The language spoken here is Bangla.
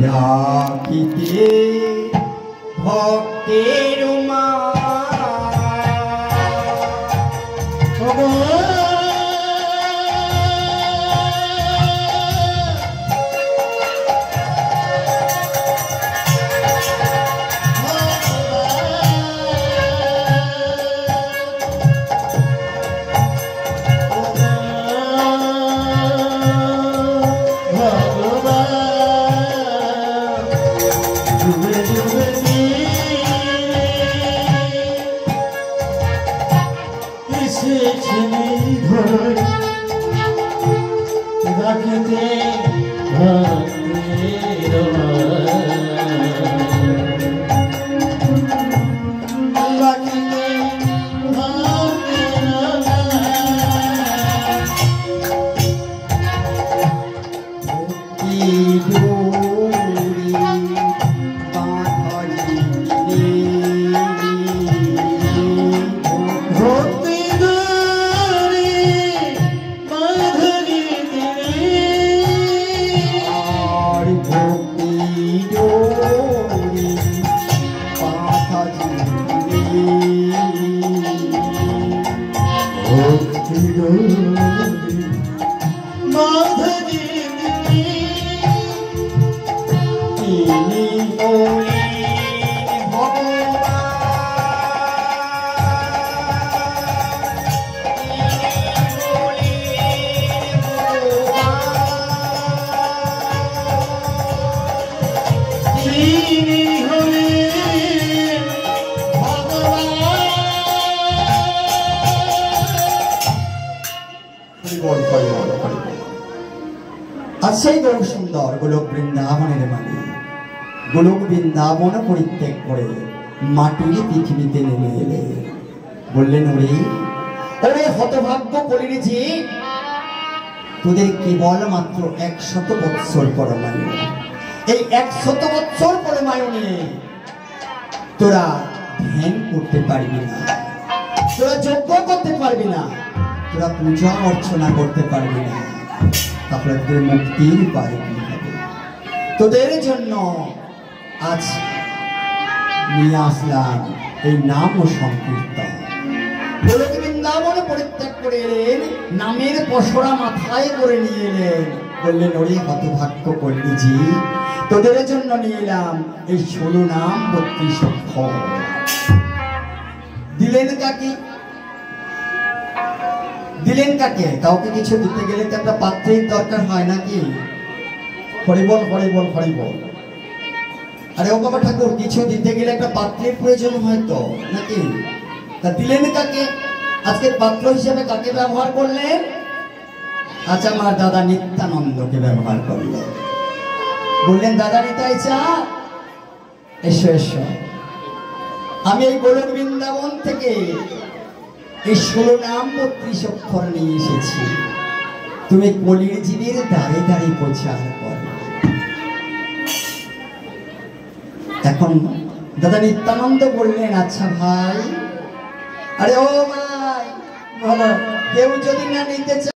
রাখিতে ভক্তের মা सुंदर गोलक बृंदावन गोलक बृंदावन परित्याग करे माटिर पृथिवीते नेमे एले बोललेन ओरे हतभाग्य कलिर जी तोदेर केवल मात्र 100 बत्सर परमायु এই 100 বছর परमायु নিয়ে তোরা ধ্যান করতে পারবি না তোরা যজ্ঞ করতে পারবি না তোরা পূজা অর্চনা করতে পারবি না তাহলে তোদের মুক্তির উপায় কি হবে তোদের জন্য আজ নিয়ে আসলাম এই নাম ও সংকীর্তন গোলক বৃন্দাবন পরিত্যাগ করে এলেন নামের পসরা মাথায় করে নিয়ে এলেন বললেন ওরে হতভাগ্য কল্লি জি তোদের জন্য নিয়ে এলাম এই 16 নাম 32 অক্ষর দিলেন কাকে দিলেন কাকে কাউকে কিছু দিতে গেলে তো একটা পাত্রের দরকার হয় নাকি হরিবল হরিবল হরিবল আরে ও বাবা ঠাকুর কিছু দিতে গেলে একটা পাত্রের প্রয়োজন হয় তো নাকি তা দিলেন কাকে আজকে পাত্র হিসেবে কাকে ব্যবহার করলেন আচ্ছা আমার দাদা নিত্যানন্দকে ব্যবহার করলেন বললেন দাদা নিতাই চা এসো এসো আমি এই গোলক বৃন্দাবন থেকে এই 16 নাম 32 অক্ষর নিয়ে এসেছি তুমি কলির জীবের দাঁড়ে দাঁড়ে প্রচার করো এখন দাদা নিত্যানন্দ বললেন আচ্ছা ভাই আরে ও ভাই বলো কেউ যদি না নিতে